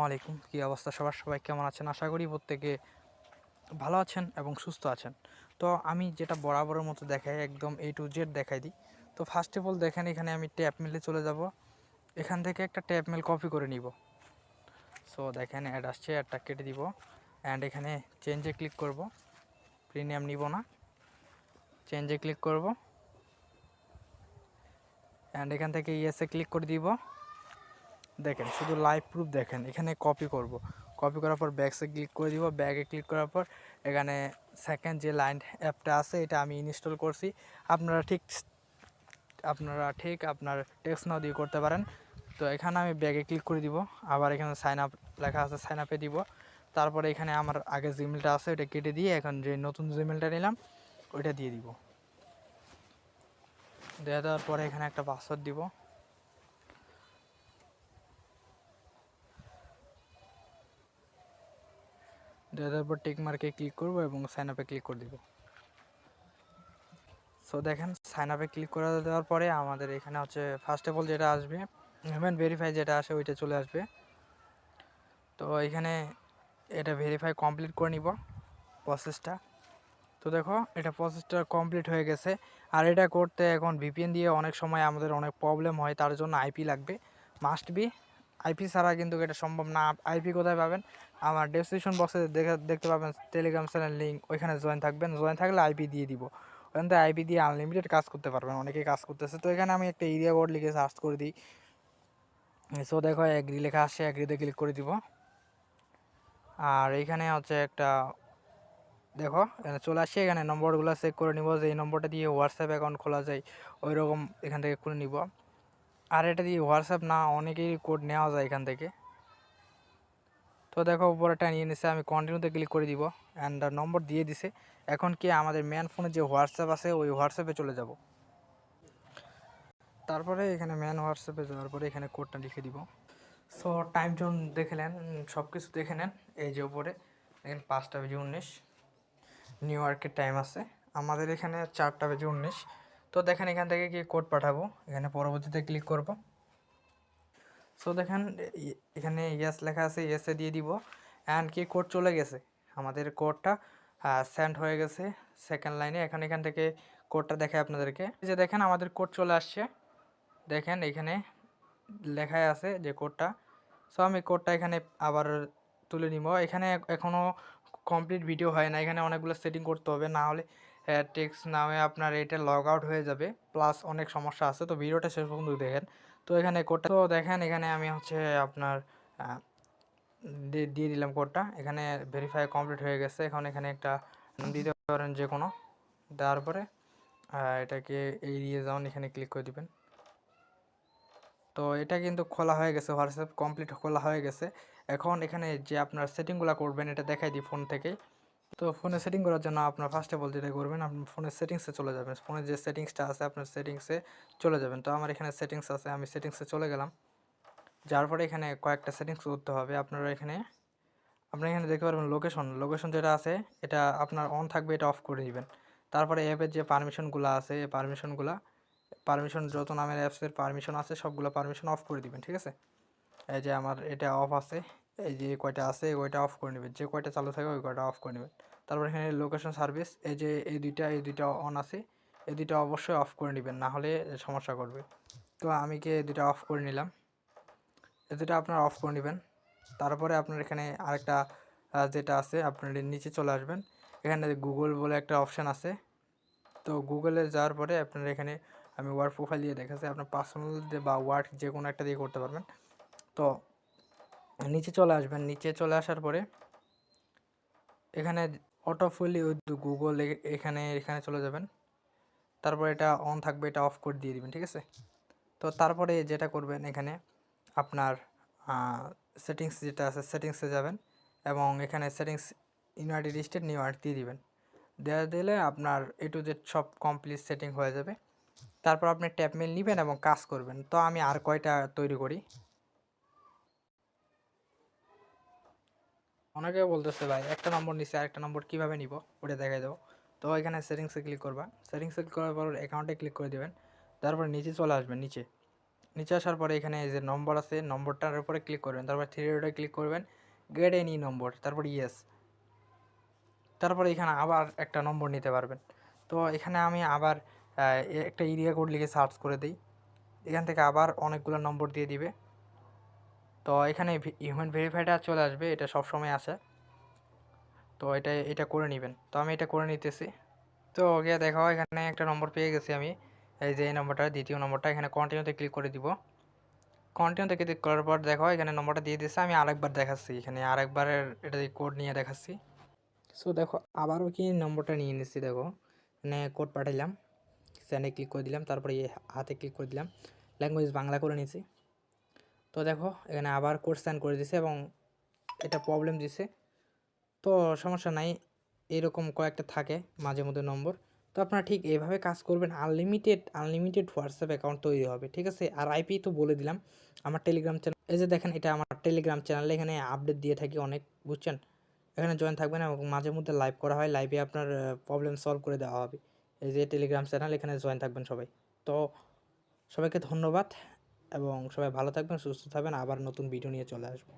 আলাইকুম। কী অবস্থা সবার? সবাই কেমন আছেন? আশা করি প্রত্যেকে ভালো আছেন এবং সুস্থ আছেন। তো আমি যেটা বরাবরের মতো দেখাই, একদম A to Z দেখাই দিই। তো ফার্স্ট অফ অল দেখেন, এখানে আমি ট্যাপ মেলে চলে যাব। এখান থেকে একটা ট্যাপ মেল কপি করে নিব। সো দেখেন অ্যাড আসছে, অ্যাডটা কেটে দিব অ্যান্ড এখানে চেঞ্জে ক্লিক করব। প্রিমিয়াম নিব না, চেঞ্জে ক্লিক করব অ্যান্ড এখান থেকে ইয়েসে ক্লিক করে দিব। দেখেন শুধু লাইভ প্রুফ দেখেন, এখানে কপি করব। কপি করার পর ব্যাগসে ক্লিক করে দিব। ব্যাগে ক্লিক করার পর এখানে সেকেন্ড যে লাইন অ্যাপটা আছে এটা আমি ইনস্টল করছি। আপনারা ঠিক আপনার টেক্সট নাও দিয়ে করতে পারেন। তো এখানে আমি ব্যাগে ক্লিক করে দিব। আবার এখানে সাইন আপ লেখা আছে, সাইন আপে দিব। তারপরে এখানে আমার আগে জিমেলটা আছে ওইটা কেটে দিয়ে এখন যে নতুন জিমেলটা নিলাম ওইটা দিয়ে দিব। দেওয়ার পরে এখানে একটা পাসওয়ার্ড দিব। দেওয়ার পর টিক মার্কে ক্লিক করব এবং সাইন আপে ক্লিক করে দিব। সো দেখেন সাইন আপে ক্লিক করে দেওয়ার পরে আমাদের এখানে হচ্ছে ফার্স্ট অফ অল যেটা আসবে, পেমেন্ট ভেরিফাই যেটা আসে ওইটা চলে আসবে। তো এখানে এটা ভেরিফাই কমপ্লিট করে নিব প্রসেসটা। তো দেখো এটা প্রসেসটা কমপ্লিট হয়ে গেছে। আর এটা করতে এখন ভিপিএন দিয়ে অনেক সময় আমাদের অনেক প্রবলেম হয়, তার জন্য আইপি লাগবে, মাস্ট বি। আইপি ছাড়া কিন্তু এটা সম্ভব না। আইপি কোথায় পাবেন? আমার ডেসক্রিপশন বক্সে দেখতে পাবেন টেলিগ্রাম চ্যানেল লিঙ্ক, ওইখানে জয়েন থাকবেন। জয়েন থাকলে আইপি দিয়ে দিব। ওখান থেকে আইপি দিয়ে আনলিমিটেড কাজ করতে পারবেন, অনেকেই কাজ করতেছে। তো এখানে আমি একটা এরিয়া কোড লিখে সার্চ করে দিই। সো দেখো অ্যাগ্রি লেখা আসে, অ্যাগ্রিতে ক্লিক করে দিব। আর এইখানে হচ্ছে একটা দেখো এখানে চলে আসছে, এখানে নম্বরগুলো চেক করে নিব যে এই নম্বরটা দিয়ে হোয়াটসঅ্যাপ অ্যাকাউন্ট খোলা যায় ওই রকম এখান থেকে খুলে নিব। আর এটা দিয়ে হোয়াটসঅ্যাপ না, অনেকেই কোড নেওয়া যায় এখান থেকে। তো দেখো উপরেটা নিয়ে নিছে, আমি কন্টিনিউতে ক্লিক করে দিব অ্যান্ড নম্বর দিয়ে দিছে। এখন কি আমাদের ম্যান ফোনে যে হোয়াটসঅ্যাপ আছে ওই হোয়াটসঅ্যাপে চলে যাব। তারপরে এখানে ম্যান হোয়াটসঅ্যাপে যাওয়ার পরে এখানে কোডটা লিখে দিব। সো টাইম জোন দেখে নেন, সব কিছু দেখে নেন। এই যে উপরে দেখেন 5টা বেজে 19 নিউ ইয়র্কের টাইম আছে, আমাদের এখানে 4টা বেজে 19। তো দেখেন এখান থেকে কি কোড পাঠাবো, এখানে পরবর্তীতে ক্লিক করব। সো দেখেন এখানে ইয়েস লেখা আছে, ইয়েসে দিয়ে দিব অ্যান্ড কি কোড চলে গেছে, আমাদের কোডটা সেন্ড হয়ে গেছে সেকেন্ড লাইনে। এখন এখান থেকে কোডটা দেখে আপনাদেরকে, যে দেখেন আমাদের কোড চলে আসছে। দেখেন এখানে লেখাই আছে যে কোডটা। সো আমি কোডটা এখানে আবার তুলে নিব। এখানে এখনও কমপ্লিট ভিডিও হয় না, এখানে অনেকগুলো সেটিং করতে হবে, না হলে টেক্সট নামে আপনার এটা লগ আউট হয়ে যাবে, প্লাস অনেক সমস্যা আছে। তো ভিডিওটা শেষ পর্যন্ত দেখেন। তো এখানে কোডটা তো দেখেন, এখানে আমি হচ্ছে আপনার দিয়ে দিলাম কোডটা। এখানে ভেরিফাই কমপ্লিট হয়ে গেছে। এখন এখানে একটা নাম দিতে পারেন যে কোনো, দেওয়ার পরে এটাকে এড়িয়ে যাওয়ান, এখানে ক্লিক করে দিবেন। তো এটা কিন্তু খোলা হয়ে গেছে, হোয়াটসঅ্যাপ কমপ্লিট খোলা হয়ে গেছে। এখন এখানে যে আপনার সেটিংগুলো করবেন এটা দেখাই দিই ফোন থেকে। তো ফোনে সেটিং করার জন্য আপনার ফার্স্ট অফ অল যেটা করবেন, আপনার ফোনের সেটিংসে চলে যাবেন। ফোনের যে সেটিংসটা আছে আপনার সেটিংসে চলে যাবেন। তো আমার এখানে সেটিংস আছে, আমি সেটিংসে চলে গেলাম। যার পরে এখানে কয়েকটা সেটিংস করতে হবে। আপনারা এখানে দেখতে পারবেন লোকেশন যেটা আছে এটা আপনার অন থাকবে, এটা অফ করে দিবেন। তারপরে অ্যাপের যে পারমিশনগুলো আছে এই পারমিশন যত নামের অ্যাপসের পারমিশন আছে সবগুলো পারমিশন অফ করে দিবেন, ঠিক আছে। এই যে আমার এটা অফ আছে, এই যে কয়টা আছে ওইটা অফ করে নেবেন, যে কয়টা চালু থাকে ওই কয়টা অফ করে নেবেন। তারপর এখানে লোকেশন সার্ভিস, এই যে এই দুইটা অন আছে, এই দুইটা অবশ্যই অফ করে নেবেন, না হলে সমস্যা করবে। তো আমি কি এই দুইটা অফ করে নিলাম, এই দুইটা আপনারা অফ করে নেবেন। তারপরে আপনার এখানে আরেকটা যেটা আছে আপনার নিচে চলে আসবেন, এখানে গুগল বলে একটা অপশান আছে। তো গুগলে যাওয়ার পরে আপনার এখানে আমি ওয়ার্ড প্রোফাইল দিয়ে দেখাচ্ছি, আপনার পার্সোনাল বা ওয়ার্ড যে কোনো একটা দিয়ে করতে পারবেন। তো নিচে চলে আসবেন, নিচে চলে আসার পরে এখানে অটোফুলি উইথ গুগল এখানে চলে যাবেন। তারপর এটা অন থাকবে, এটা অফ করে দিয়ে দিবেন, ঠিক আছে। তো তারপরে যেটা করবেন এখানে আপনার সেটিংস যেটা আছে সেটিংসে যাবেন এবং এখানে settings United state new York দিয়ে দিবেন। দেওয়া দিলে আপনার A to Z সব কমপ্লিট সেটিং হয়ে যাবে। তারপর আপনি ট্যাব মেল নেবেন এবং কাজ করবেন। তো আমি আর কয়টা তৈরি করি। অনেকে বলতেছে ভাই একটা নম্বর নিচে আরেকটা নম্বর কীভাবে নিব ওটা দেখাই দেবো। তো এখানে সেটিংসে ক্লিক করবা, সেটিংসে ক্লিক করার পর অ্যাকাউন্টে ক্লিক করে দেবেন। তারপর নিচে চলে আসবেন, নিচে নিচে আসার পরে এখানে যে নম্বর আছে নম্বরটার উপরে ক্লিক করবেন, তারপর থ্রি ডটে ক্লিক করবেন, গেট এনি নম্বর, তারপর ইয়েস। তারপরে এখানে আবার একটা নম্বর নিতে পারবেন। তো এখানে আমি আবার একটা এরিয়া কোড লিখে সার্চ করে দিই, এখান থেকে আবার অনেকগুলো নম্বর দিয়ে দিবে। তো এখানে হিউম্যান ভেরিফাইটা চলে আসবে, এটা সবসময় আসে। তো এটা করে নেবেন। তো আমি এটা করে নিতেছি। তো ওকে দেখো এখানে একটা নম্বর পেয়ে গেছি আমি, এই যে এই নম্বরটা, দ্বিতীয় নম্বরটা। এখানে কন্টিনিউতে ক্লিক করে দিব। কন্টিনিউতে ক্লিক করার পর দেখো এখানে নম্বরটা দিয়ে দিচ্ছে। আমি আরেকবার দেখাচ্ছি, এখানে আরেকবারের এটা কোড নিয়ে দেখাচ্ছি। সো দেখো আবারও কি নম্বরটা নিয়ে নিচ্ছি, দেখো এখানে কোড পাঠাইলাম, সেন্ডে ক্লিক করে দিলাম, তারপরে হাতে ক্লিক করে দিলাম, ল্যাঙ্গুয়েজ বাংলা করে নিয়েছি। তো দেখো এখানে আবার কোড সেন্ড করে দিছে এবং এটা প্রবলেম দিছে। তো সমস্যা নাই, এরকম কয়েকটা থাকে মাঝে মধ্যে নম্বর। তো আপনারা ঠিক এইভাবে কাজ করবেন, আনলিমিটেড হোয়াটসঅ্যাপ অ্যাকাউন্ট তৈরি হবে, ঠিক আছে। আর আইপি তো বলে দিলাম। আমার টেলিগ্রাম চ্যানেল, এই যে দেখেন এটা আমার টেলিগ্রাম চ্যানেলে, এখানে আপডেট দিয়ে থাকি অনেক, বুঝছেন। এখানে জয়েন থাকবেন এবং মাঝে মধ্যে লাইভ করা হয়, লাইভে আপনার প্রবলেম সলভ করে দেওয়া হবে। এই যে টেলিগ্রাম চ্যানেল, এখানে জয়েন থাকবেন সবাই। তো সবাইকে ধন্যবাদ এবং সবাই ভালো থাকবেন, সুস্থ থাকবেন, আবার নতুন ভিডিও নিয়ে চলে আসবো।